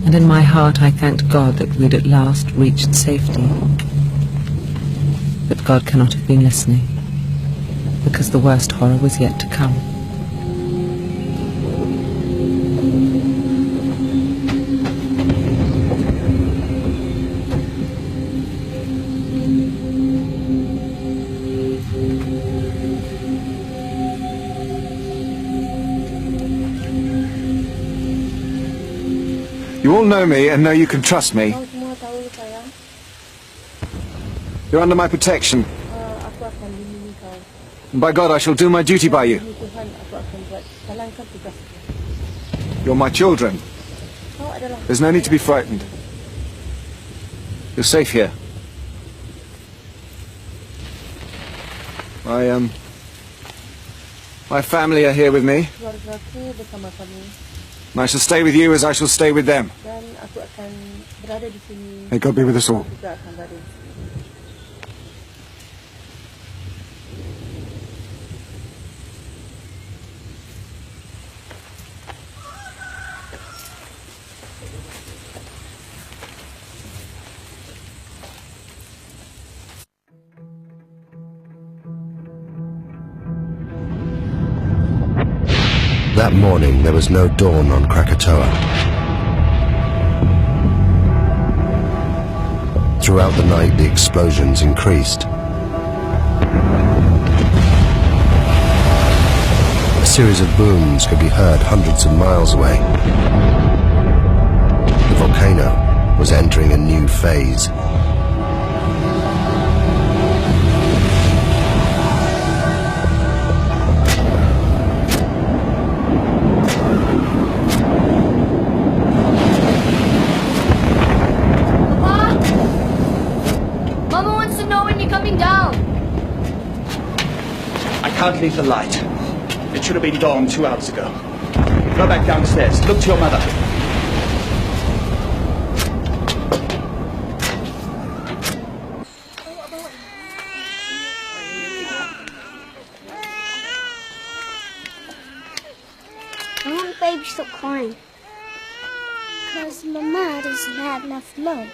And in my heart I thanked God that we'd at last reached safety. But God cannot have been listening, because the worst horror was yet to come. You all know me and know you can trust me. You're under my protection. And by God, I shall do my duty by you. You're my children. There's no need to be frightened. You're safe here. My family are here with me. And I shall stay with you as I shall stay with them. May God be with us all. That morning, there was no dawn on Krakatau. Throughout the night, the explosions increased. A series of booms could be heard hundreds of miles away. The volcano was entering a new phase. I can't leave the light. It should have been dawn 2 hours ago. Go back downstairs. Look to your mother. I want baby to stop crying. Because Mama doesn't have enough love.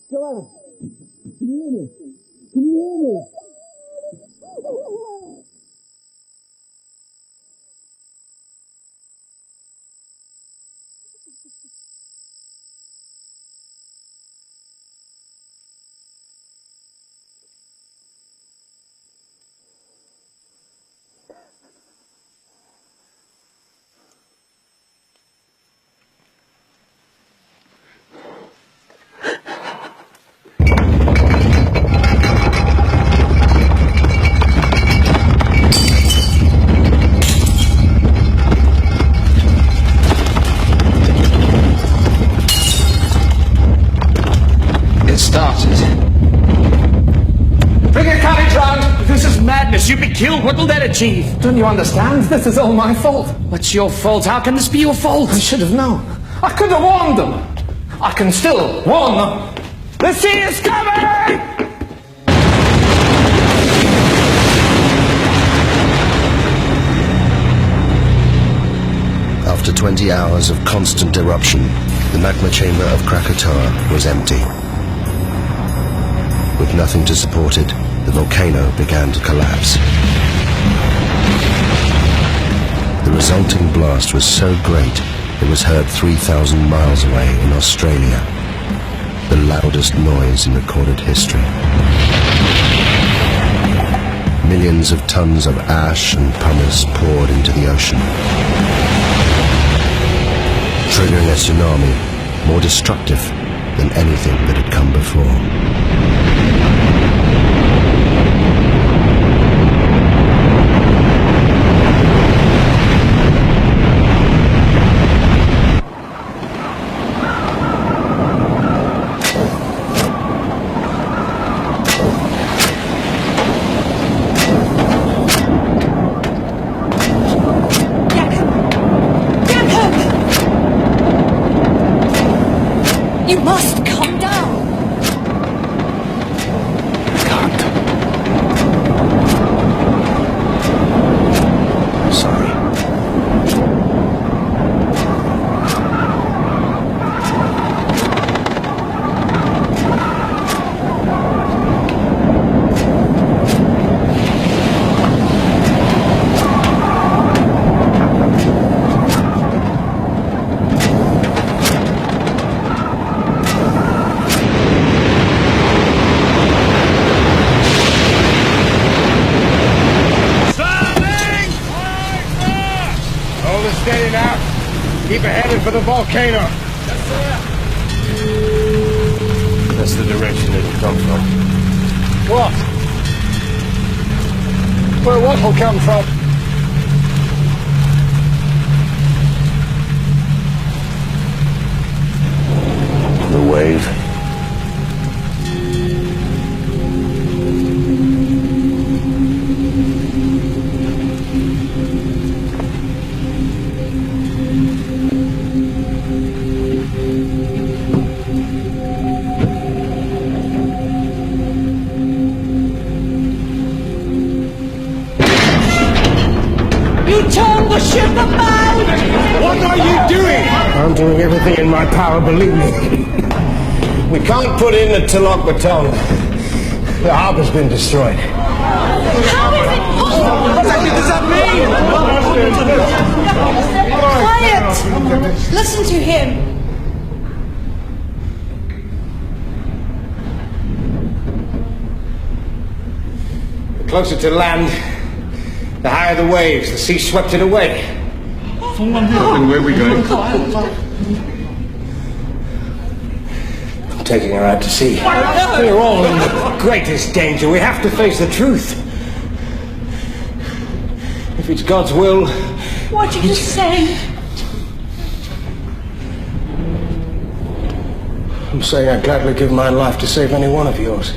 Joanna, can you hear me? Can you hear me? You'd be killed. What will that achieve? Don't you understand? This is all my fault. What's your fault? How can this be your fault? I should have known. I could have warned them. I can still warn them. The sea is coming! After 20 hours of constant eruption, the magma chamber of Krakatau was empty. With nothing to support it, the volcano began to collapse. The resulting blast was so great it was heard 3,000 miles away in Australia, the loudest noise in recorded history. Millions of tons of ash and pumice poured into the ocean, triggering a tsunami more destructive than anything that had come before. Keep headed for the volcano. That's the direction it will come from. What? Where what will come from? The wave. You turned the ship about! What are you doing? I'm doing everything in my power, believe me. We can't put in the Tilok baton. The harbor's been destroyed. How is it possible? What does that mean? Quiet! Listen to him. The closer to land, the higher the waves. The sea swept it away. And where are we going? I'm taking her out to sea. We're all in the greatest danger. We have to face the truth. If it's God's will... What did you say? I'm saying I'd gladly give my life to save any one of yours.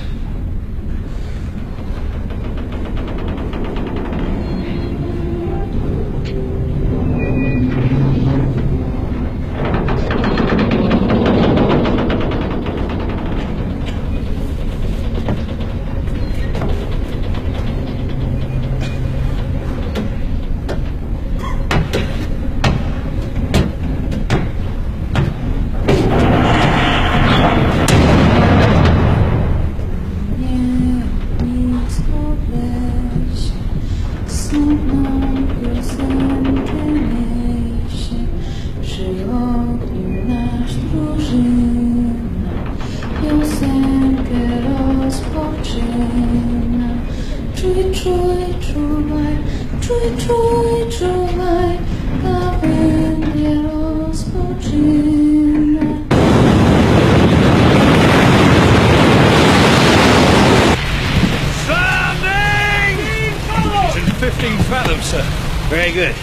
Very good.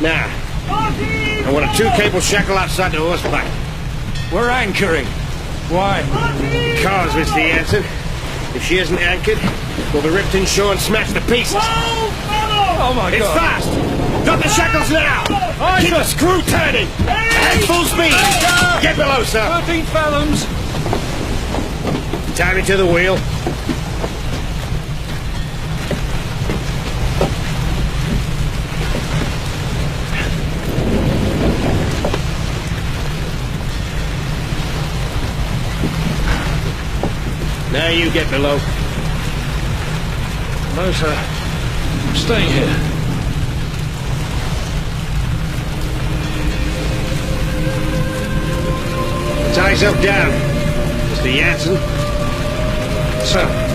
Now, I want a 2-cable shackle outside the horse pipe. We're anchoring. Why? Because, Mr. Jansen, if she isn't anchored, we'll be ripped inshore and smashed to pieces. Oh my It's God! fast! Drop the shackles now! Aye, Keep sir. the screw turning! And full speed! Get below, sir! 13 fathoms. Tie me to the wheel. Now you get below. No, sir. I'm staying here. Tie yourself down, Mr. Jansen. Sir.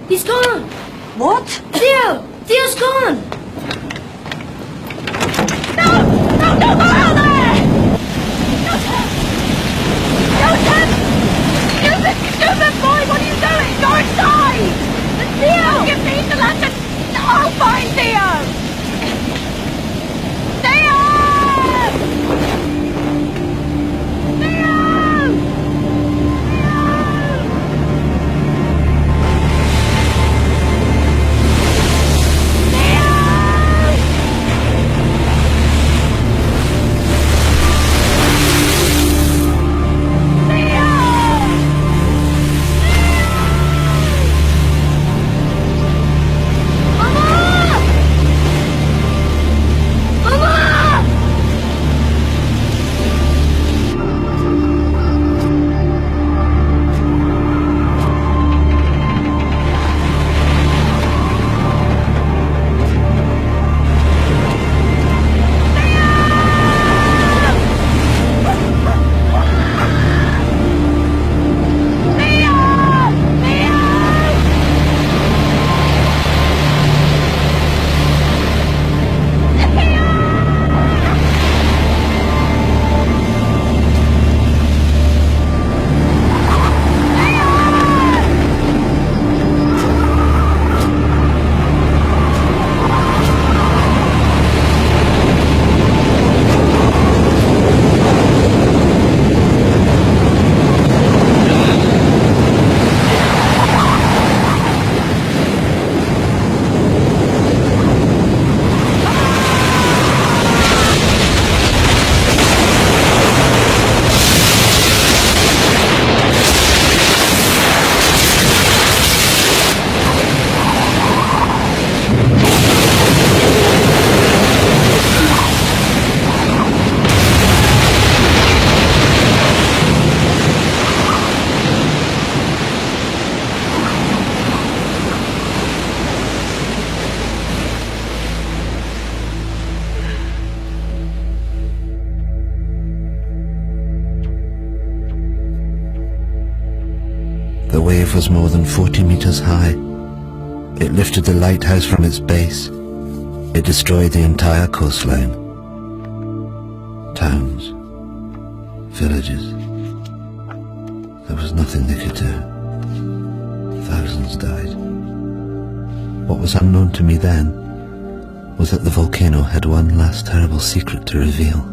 He's gone. What? Theo! Theo's gone. No! No, no, go out there! Joseph! Joseph! Stupid boy, what are you doing? Go inside! Theo! Give me the lantern! I'll find Theo! Theo! The wave was more than 40 meters high. It lifted the lighthouse from its base. It destroyed the entire coastline. Towns, villages. There was nothing they could do. Thousands died. What was unknown to me then was that the volcano had one last terrible secret to reveal.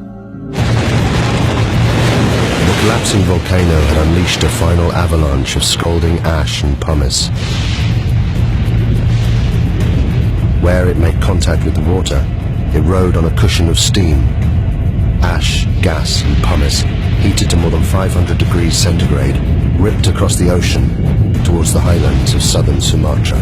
The collapsing volcano had unleashed a final avalanche of scalding ash and pumice. Where it made contact with the water, it rode on a cushion of steam. Ash, gas and pumice, heated to more than 500 degrees centigrade, ripped across the ocean towards the highlands of southern Sumatra.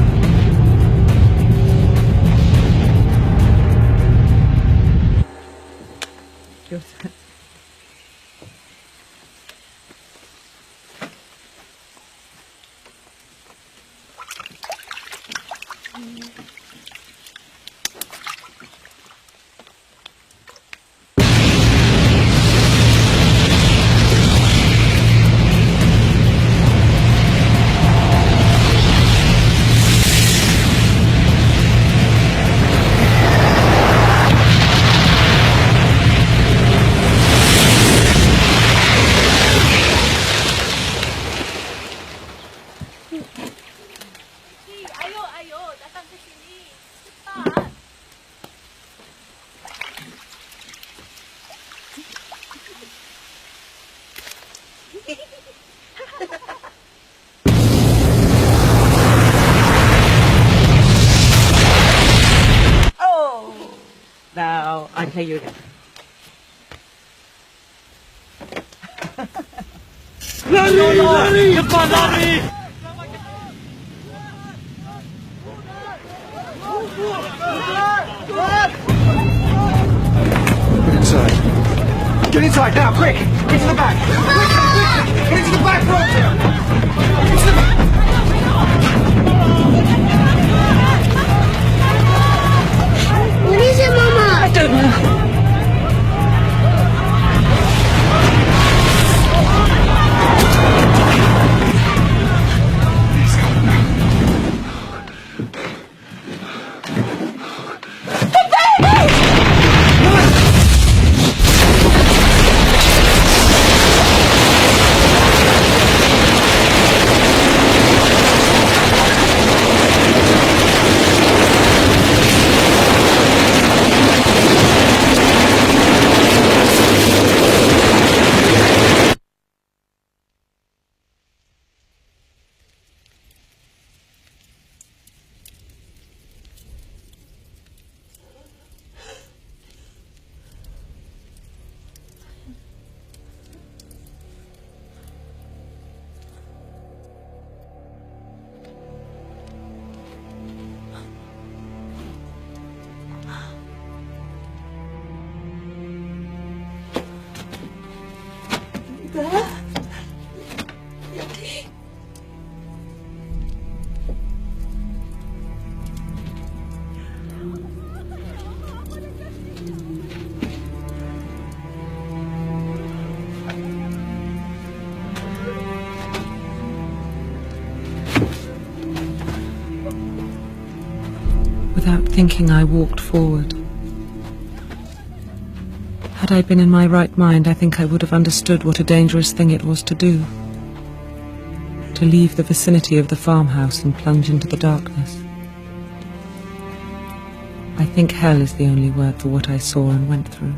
Now, I'll tell you again. Get inside. Get inside now, quick! Into the back! Quick! Get into the back room here! Into the back! What is it, Mama? I don't know. Without thinking, I walked forward. Had I been in my right mind, I think I would have understood what a dangerous thing it was to do. To leave the vicinity of the farmhouse and plunge into the darkness. I think hell is the only word for what I saw and went through.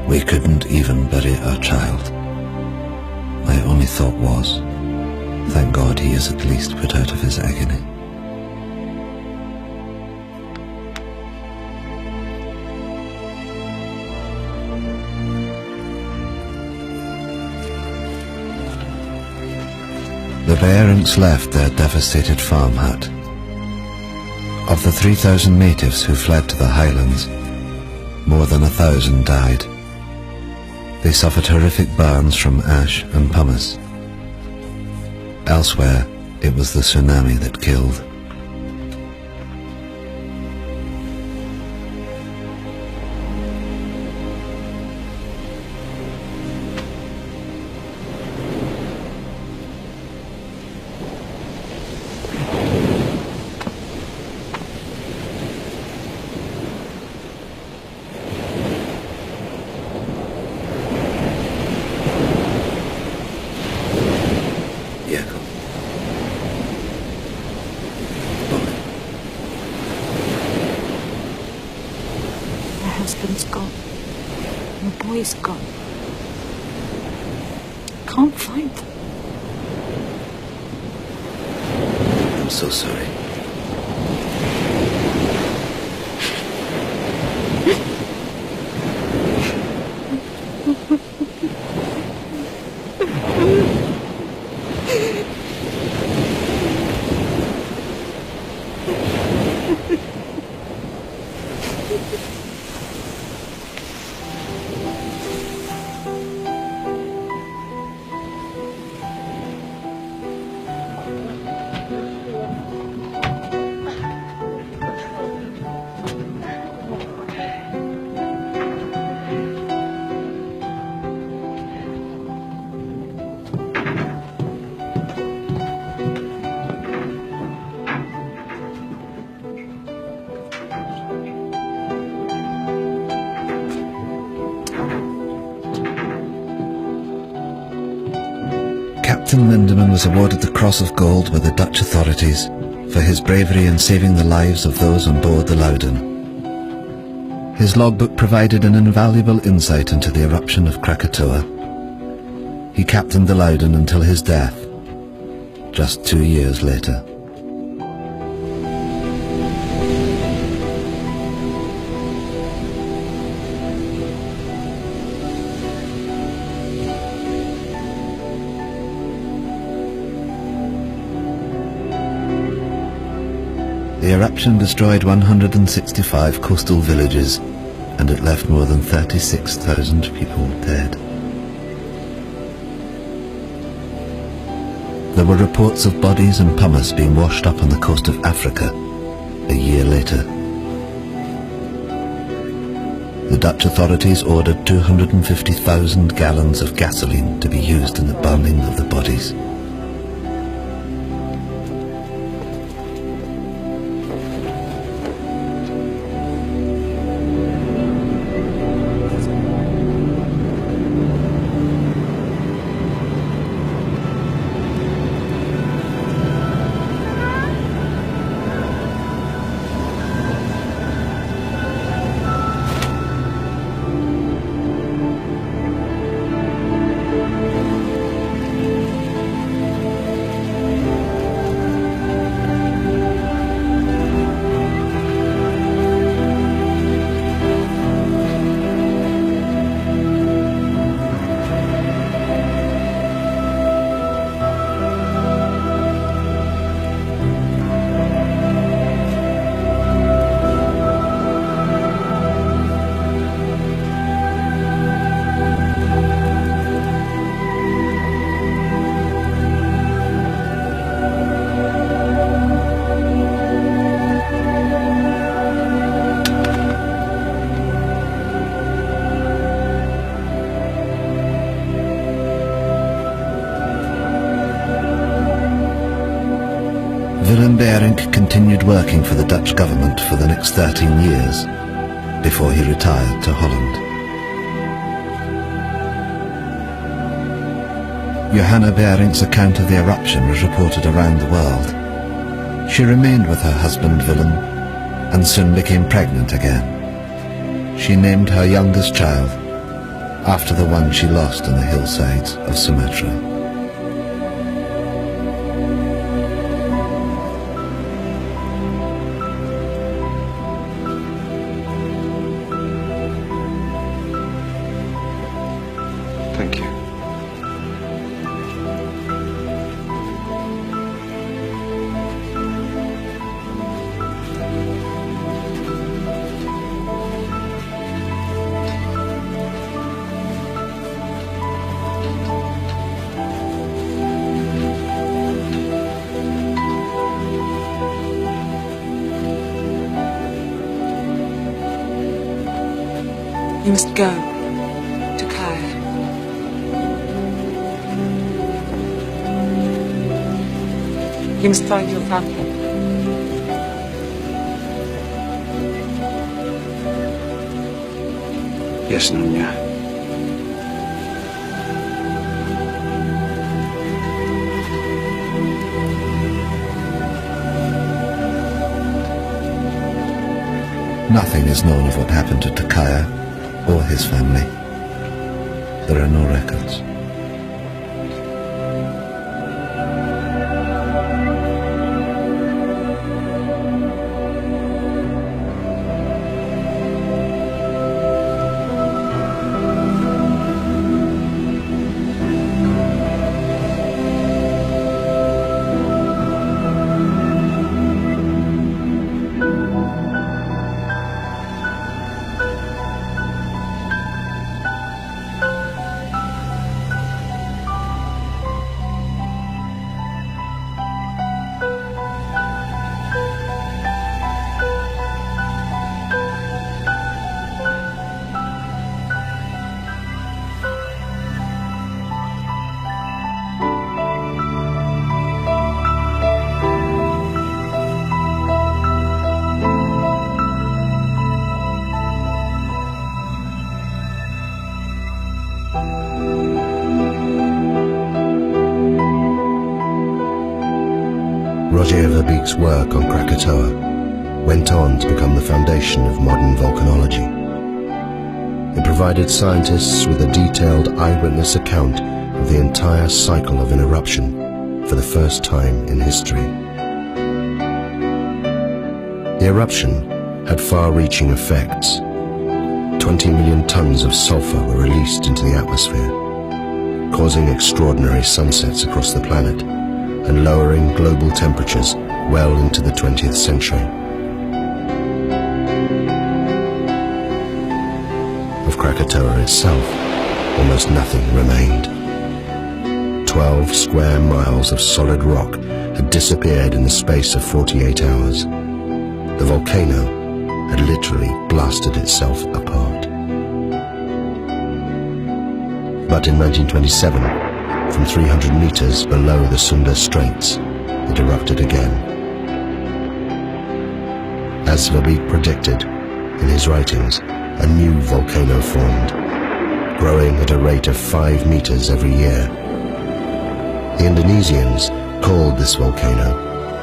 We couldn't even bury our child. My only thought was, thank God he is at least put out of his agony. The parents left their devastated farm hut. Of the 3,000 natives who fled to the highlands, more than 1,000 died. They suffered horrific burns from ash and pumice. Elsewhere, it was the tsunami that killed. Husband's gone. The boy's gone. Can't find them. I'm so sorry. Captain Lindeman was awarded the Cross of Gold by the Dutch authorities for his bravery in saving the lives of those on board the Loudon. His logbook provided an invaluable insight into the eruption of Krakatoa. He captained the Loudon until his death, just 2 years later. The eruption destroyed 165 coastal villages, and it left more than 36,000 people dead. There were reports of bodies and pumice being washed up on the coast of Africa a year later. The Dutch authorities ordered 250,000 gallons of gasoline to be used in the burning of the bodies. Willem Beirink continued working for the Dutch government for the next 13 years before he retired to Holland. Johanna Beirink's account of the eruption was reported around the world. She remained with her husband Willem and soon became pregnant again. She named her youngest child after the one she lost on the hillsides of Sumatra. Thank you. You must go to Kaya. You must find your family. Yes, Nunya. Nothing is known of what happened to Takaya or his family. There are no records. Roger Verbeek's work on Krakatoa went on to become the foundation of modern volcanology. It provided scientists with a detailed eyewitness account of the entire cycle of an eruption for the first time in history. The eruption had far-reaching effects. 20 million tons of sulfur were released into the atmosphere, causing extraordinary sunsets across the planet and lowering global temperatures well into the 20th century. Of Krakatoa itself, almost nothing remained. 12 square miles of solid rock had disappeared in the space of 48 hours. The volcano had literally blasted itself apart. But in 1927, from 300 meters below the Sunda Straits, it erupted again. As Verbeek predicted in his writings, a new volcano formed, growing at a rate of 5 meters every year. The Indonesians called this volcano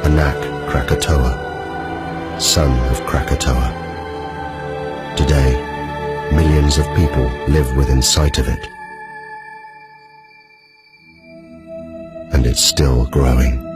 Anak Krakatoa, son of Krakatoa. Today, millions of people live within sight of it. And it's still growing.